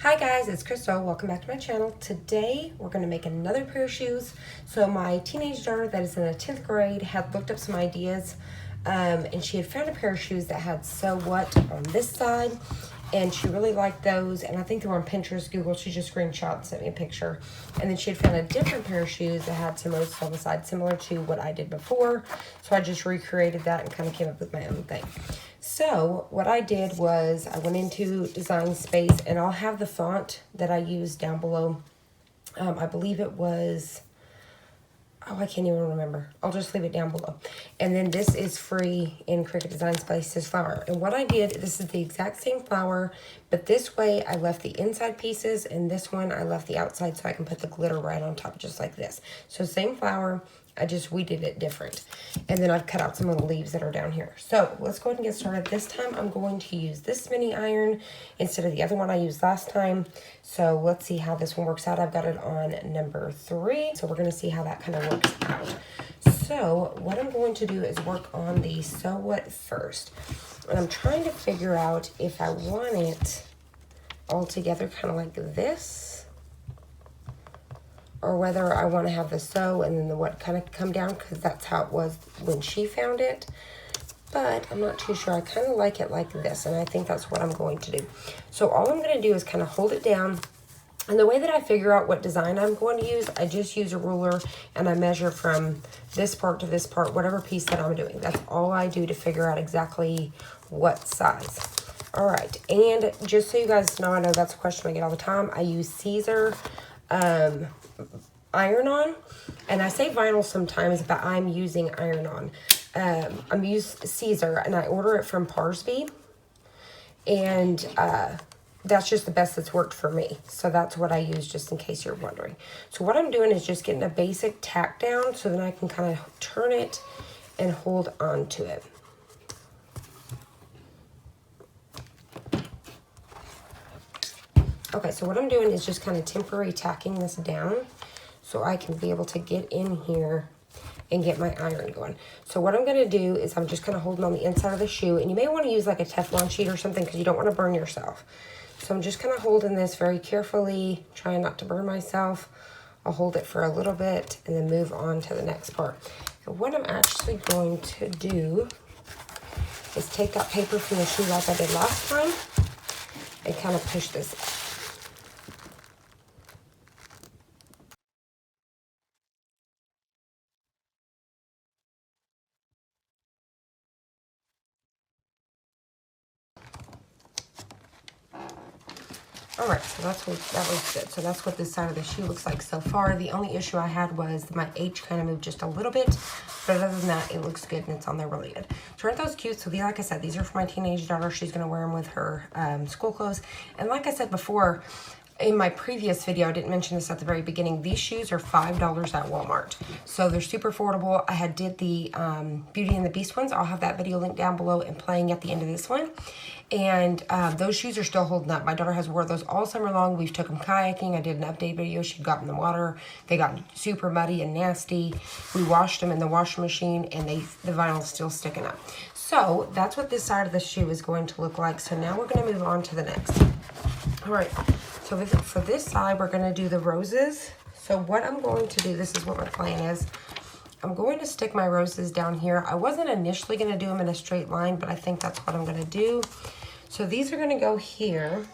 Hi guys, it's Crystal. Welcome back to my channel. Today we're going to make another pair of shoes. So my teenage daughter that is in the 10th grade had looked up some ideas and she had found a pair of shoes that had "so what" on this side, and she really liked those, and I think they were on Pinterest, Google. She just screenshot and sent me a picture. And then she had found a different pair of shoes that had some rows on the side similar to what I did before, so I just recreated that and kind of came up with my own thing. So what I did was I went into Design Space, and I'll have the font that I used down below. I believe it was, oh, I can't even remember. I'll just leave it down below. And then this is free in Cricut Design Space's flower. And what I did, this is the exact same flower, but this way I left the inside pieces, and this one I left the outside so I can put the glitter right on top, just like this. So same flower, we did it different. And then I've cut out some little leaves that are down here. So let's go ahead and get started. This time I'm going to use this mini iron instead of the other one I used last time. So let's see how this one works out. I've got it on number 3. So we're going to see how that kind of works out. So what I'm going to do is work on the "so what" first. And I'm trying to figure out if I want it all together kind of like this, or whether I want to have the "so" and then the "what" kind of come down, because that's how it was when she found it. But I'm not too sure. I kind of like it like this, and I think that's what I'm going to do. So all I'm going to do is kind of hold it down. And the way that I figure out what design I'm going to use, I just use a ruler and I measure from this part to this part, whatever piece that I'm doing. That's all I do to figure out exactly what size. All right, and just so you guys know, I know that's a question I get all the time, I use Caesar iron-on, and I say vinyl sometimes, but I'm using iron-on. I'm using Caesar, and I order it from Parsby, and that's just the best that's worked for me. So that's what I use, just in case you're wondering. So what I'm doing is just getting a basic tack down so then I can kind of turn it and hold on to it. Okay, so what I'm doing is just kind of temporary tacking this down so I can be able to get in here and get my iron going. So what I'm going to do is I'm just kind of holding on the inside of the shoe, and you may want to use like a Teflon sheet or something because you don't want to burn yourself. So I'm just kind of holding this very carefully, trying not to burn myself. I'll hold it for a little bit and then move on to the next part. And what I'm actually going to do is take that paper from the shoe like I did last time and kind of push this up. All right, so that was good. So that's what this side of the shoe looks like so far. The only issue I had was my H kind of moved just a little bit, but other than that, it looks good and it's on there really good. So aren't those cute? So like I said, these are for my teenage daughter. She's gonna wear them with her school clothes. And like I said before, in my previous video, I didn't mention this at the very beginning, these shoes are $5 at Walmart. So they're super affordable. I did the Beauty and the Beast ones. I'll have that video linked down below and playing at the end of this one. And those shoes are still holding up. My daughter has wore those all summer long. We've took them kayaking. I did an update video. She got in the water. They got super muddy and nasty. We washed them in the washing machine, and the vinyl's still sticking up. So that's what this side of the shoe is going to look like. So now we're going to move on to the next. All right. So for this side, we're going to do the roses. So what I'm going to do, this is what my plan is. I'm going to stick my roses down here. I wasn't initially going to do them in a straight line, but I think that's what I'm going to do. So these are going to go here.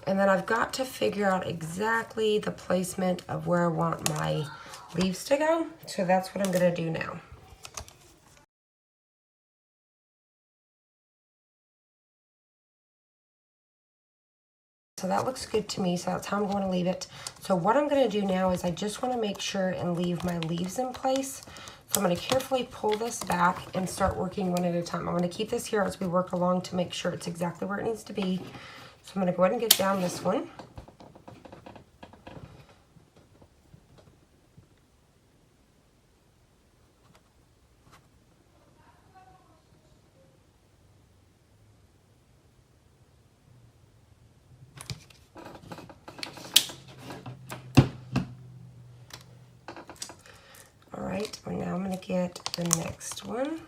And then I've got to figure out exactly the placement of where I want my leaves to go. So that's what I'm going to do now. So that looks good to me, so that's how I'm going to leave it. So what I'm going to do now is I just want to make sure and leave my leaves in place. So I'm going to carefully pull this back and start working one at a time. I'm going to keep this here as we work along to make sure it's exactly where it needs to be. So I'm going to go ahead and get down this one. All right, and now I'm going to get the next one.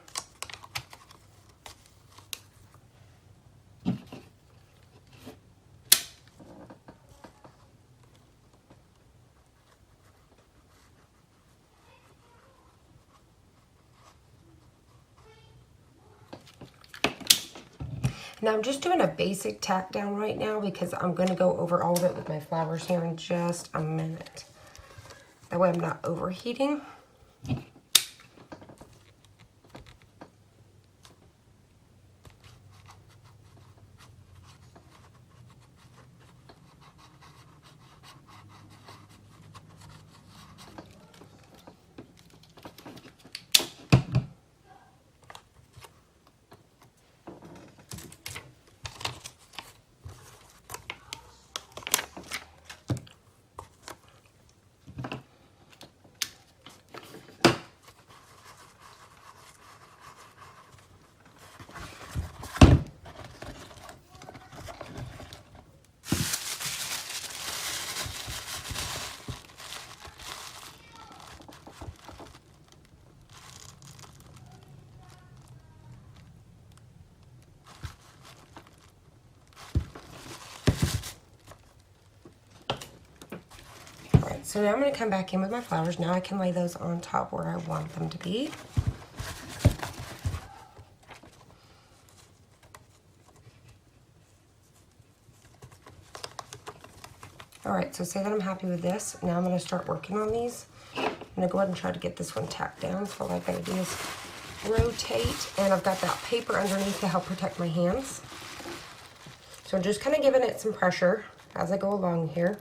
Now I'm just doing a basic tack down right now because I'm going to go over all of it with my flowers here in just a minute. That way I'm not overheating. So now I'm going to come back in with my flowers. Now I can lay those on top where I want them to be. Alright, so say that I'm happy with this. Now I'm going to start working on these. I'm going to go ahead and try to get this one tacked down. So all I've got to do is rotate, and I've got that paper underneath to help protect my hands. So I'm just kind of giving it some pressure as I go along here.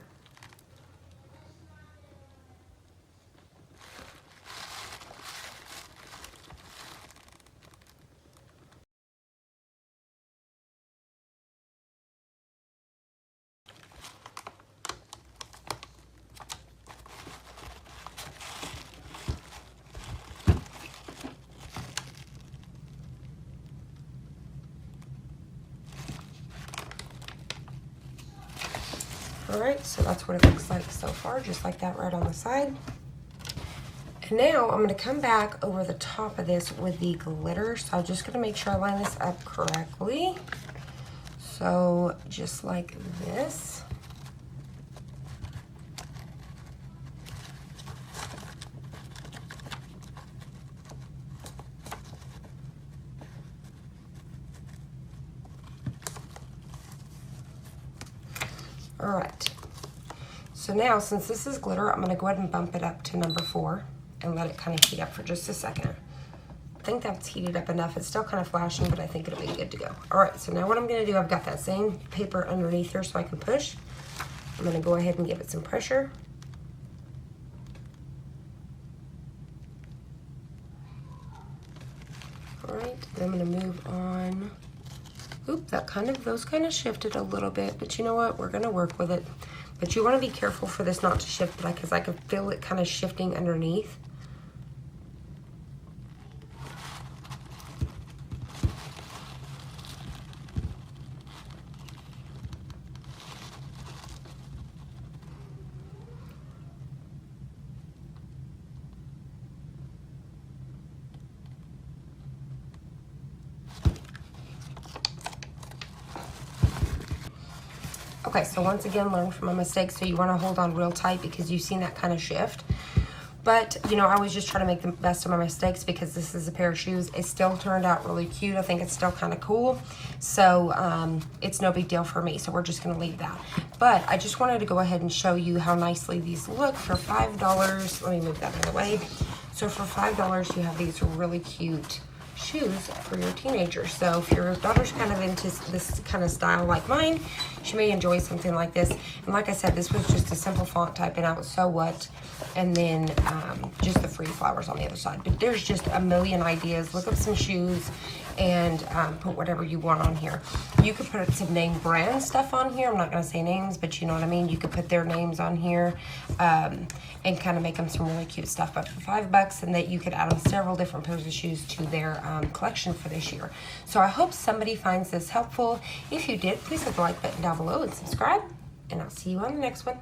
Alright, so that's what it looks like so far, just like that right on the side. And now I'm going to come back over the top of this with the glitter. So I'm just going to make sure I line this up correctly. So just like this. Alright, so now since this is glitter, I'm going to go ahead and bump it up to number 4 and let it kind of heat up for just a second. I think that's heated up enough. It's still kind of flashing, but I think it'll be good to go. Alright, so now what I'm going to do, I've got that same paper underneath here so I can push. I'm going to go ahead and give it some pressure. Alright, then I'm going to move on. Oop, those kind of shifted a little bit, but you know what? We're gonna work with it. But you want to be careful for this not to shift, because I can feel it kind of shifting underneath. Okay, so once again, learn from my mistakes. So you want to hold on real tight because you've seen that kind of shift. But, you know, I was just trying to make the best of my mistakes because this is a pair of shoes. It still turned out really cute. I think it's still kind of cool. So it's no big deal for me. So we're just going to leave that. But I just wanted to go ahead and show you how nicely these look for $5. Let me move that out of the way. So for $5, you have these really cute shoes for your teenagers. So if your daughter's kind of into this kind of style like mine, she may enjoy something like this. And like I said, this was just a simple font typing out So What, and then just the free flowers on the other side. But there's just a million ideas. Look up some shoes and put whatever you want on here. You could put some name brand stuff on here. I'm not going to say names, but you know what I mean. You could put their names on here and kind of make them some really cute stuff. But for $5, and that you could add them several different pairs of shoes to their collection for this year. So I hope somebody finds this helpful. If you did, please hit the like button down below and subscribe. And I'll see you on the next one.